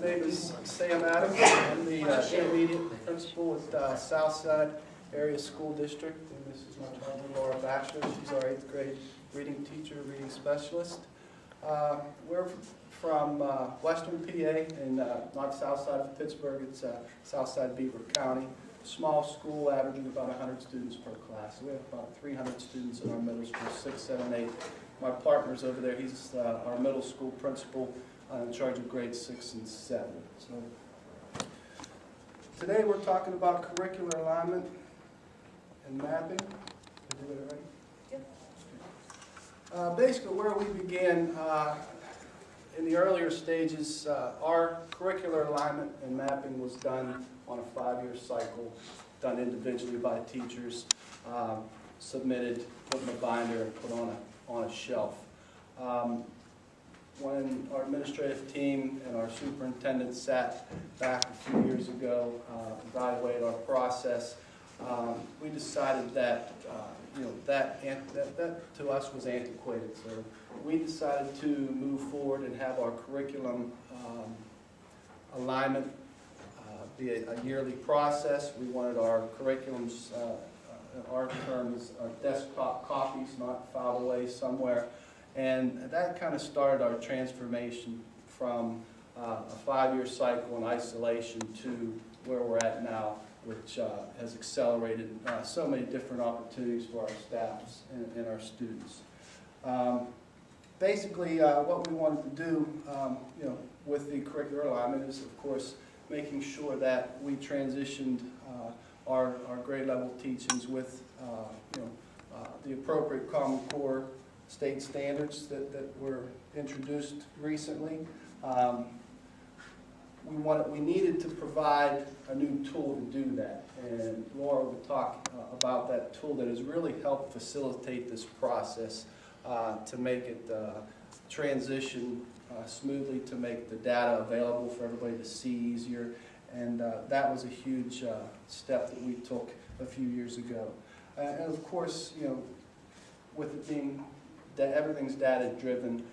name is Sam Adams. I'm the intermediate principal at Southside Area School District, and this is my daughter Laura Batchelor. She's our 8th grade reading teacher, reading specialist. We're from western PA and not south side of Pittsburgh. It's Southside Beaver County. Small school, averaging about 100 students per class. So we have about 300 students in our middle school, 6, 7, 8. My partner's over there. He's our middle school principal in charge of grades 6 and 7. So today we're talking about curricular alignment and mapping. Did I do it right? Yep. Basically, where we began in the earlier stages, our curricular alignment and mapping was done on a 5-year cycle, done individually by teachers, submitted, put in a binder, and put on a shelf. When our administrative team and our superintendent sat back a few years ago, evaluated our process, we decided that that to us was antiquated. So we decided to move forward and have our curriculum alignment be a yearly process. We wanted our curriculums, our terms, our desktop copies, not filed away somewhere. And that kind of started our transformation from a 5-year cycle in isolation to where we're at now, which has accelerated so many different opportunities for our staffs and our students. Basically, what we wanted to do, with the curricular alignment is, of course, making sure that we transitioned our grade level teachings with the appropriate Common Core state standards that were introduced recently. We needed to provide a new tool to do that, and Laura will talk about that tool that has really helped facilitate this process to make it transition smoothly, to make the data available for everybody to see easier, and that was a huge step that we took a few years ago. And of course, with it being that everything's data-driven,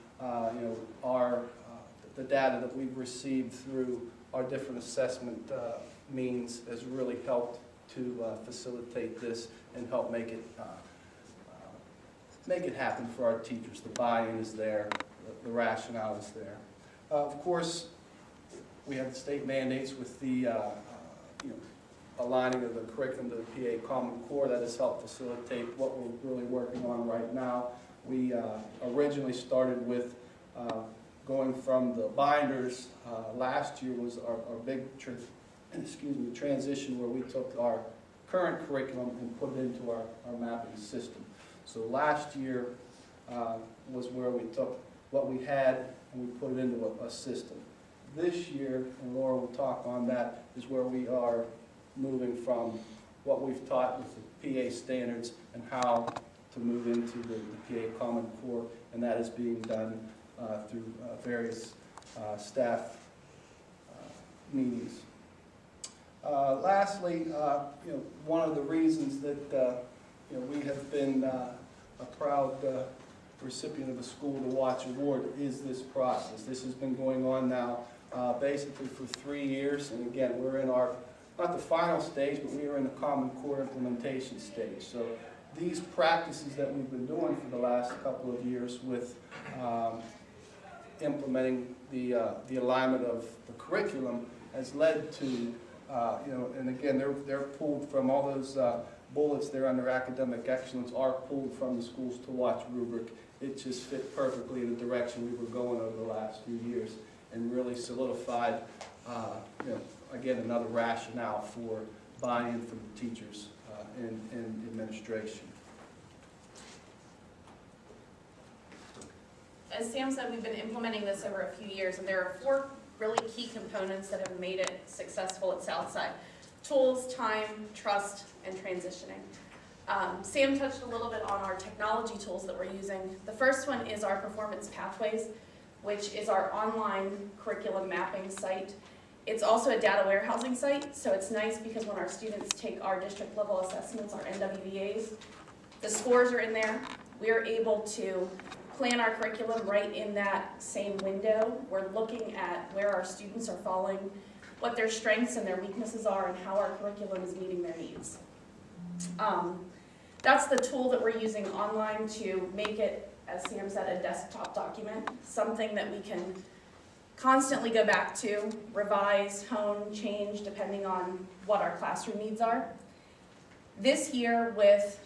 the data that we've received through our different assessment means has really helped to facilitate this and help make it happen for our teachers. The buy-in is there, the rationale is there. Of course, we have the state mandates with the aligning of the curriculum to the PA Common Core that has helped facilitate what we're really working on right now. We originally started with going from the binders. Last year was our big transition where we took our current curriculum and put it into our mapping system. So last year was where we took what we had and we put it into a system. This year, and Laura will talk on that, is where we are moving from what we've taught with the PA standards and how to move into the PA Common Core, and that is being done through various staff meetings. Lastly, one of the reasons that we have been a proud recipient of the School to Watch Award is this process. This has been going on now basically for 3 years, and again, we're in our, not the final stage, but we are in the Common Core implementation stage. So these practices that we've been doing for the last couple of years with implementing the alignment of the curriculum has led to, and again, they're pulled from all those bullets there under academic excellence are pulled from the Schools to Watch rubric. It just fit perfectly in the direction we were going over the last few years and really solidified, again, another rationale for buy-in from the teachers and administration. As Sam said, we've been implementing this over a few years, and there are 4 really key components that have made it successful at Southside: tools, time, trust, and transitioning. Sam touched a little bit on our technology tools that we're using. The first one is our Performance Pathways, which is our online curriculum mapping site. It's also a data warehousing site, so it's nice because when our students take our district level assessments, our NWVAs, the scores are in there. We are able to plan our curriculum right in that same window. We're looking at where our students are falling, what their strengths and their weaknesses are, and how our curriculum is meeting their needs. That's the tool that we're using online to make it, as Sam said, a desktop document, something that we can constantly go back to, revise, hone, change, depending on what our classroom needs are. This year, with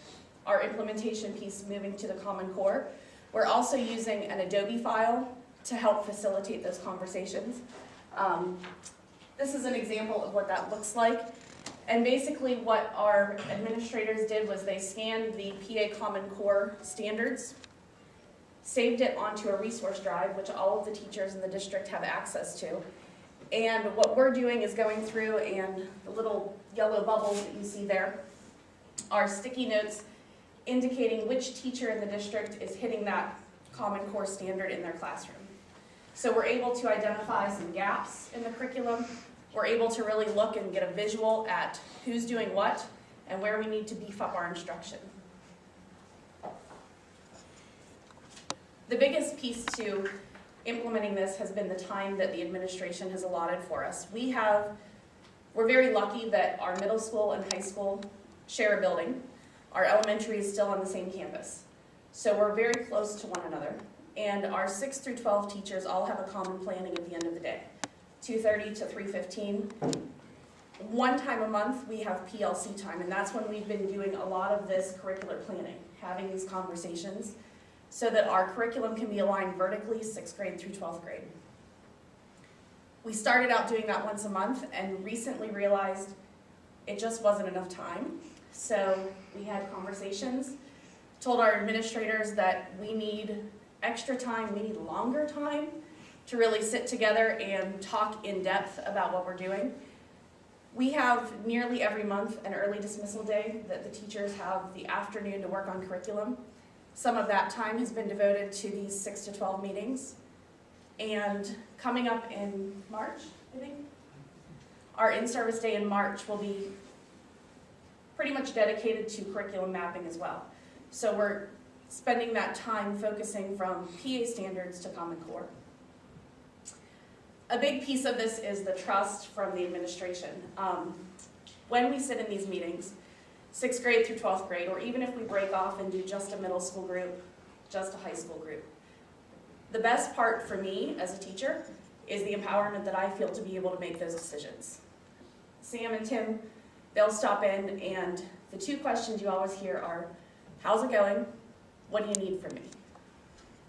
our implementation piece moving to the Common Core, we're also using an Adobe file to help facilitate those conversations. This is an example of what that looks like. And basically what our administrators did was they scanned the PA Common Core standards, saved it onto a resource drive, which all of the teachers in the district have access to. And what we're doing is going through, and the little yellow bubbles that you see there are sticky notes indicating which teacher in the district is hitting that Common Core standard in their classroom. So we're able to identify some gaps in the curriculum. We're able to really look and get a visual at who's doing what and where we need to beef up our instruction. The biggest piece to implementing this has been the time that the administration has allotted for us. We're very lucky that our middle school and high school share a building. Our elementary is still on the same campus. So we're very close to one another. And our 6 through 12 teachers all have a common planning at the end of the day. 2:30 to 3:15. One time a month we have PLC time, and that's when we've been doing a lot of this curricular planning, having these conversations so that our curriculum can be aligned vertically 6th grade through 12th grade. We started out doing that once a month and recently realized it just wasn't enough time. So we had conversations, told our administrators that we need extra time, we need longer time to really sit together and talk in depth about what we're doing. We have nearly every month an early dismissal day that the teachers have the afternoon to work on curriculum. Some of that time has been devoted to these 6 to 12 meetings. And coming up in March, I think, our in-service day in March will be pretty much dedicated to curriculum mapping as well. So we're spending that time focusing from PA standards to Common Core. A big piece of this is the trust from the administration. When we sit in these meetings, 6th grade through 12th grade, or even if we break off and do just a middle school group, just a high school group, the best part for me as a teacher is the empowerment that I feel to be able to make those decisions. Sam and Tim, they'll stop in, and the 2 questions you always hear are, how's it going? What do you need from me?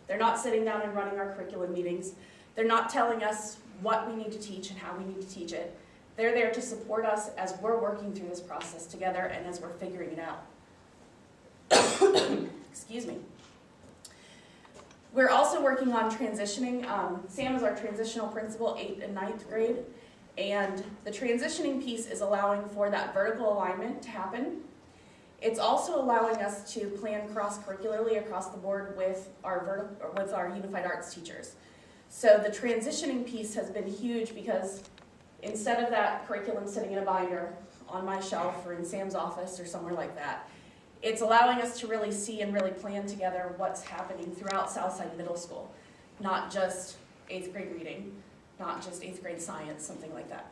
They're not sitting down and running our curriculum meetings. They're not telling us what we need to teach and how we need to teach it. They're there to support us as we're working through this process together and as we're figuring it out. Excuse me. We're also working on transitioning. Sam is our transitional principal, 8th and 9th grade, and the transitioning piece is allowing for that vertical alignment to happen. It's also allowing us to plan cross-curricularly across the board with our unified arts teachers. So the transitioning piece has been huge because instead of that curriculum sitting in a binder on my shelf or in Sam's office or somewhere like that, it's allowing us to really see and really plan together what's happening throughout Southside Middle School, not just 8th grade reading, not just 8th grade science, something like that.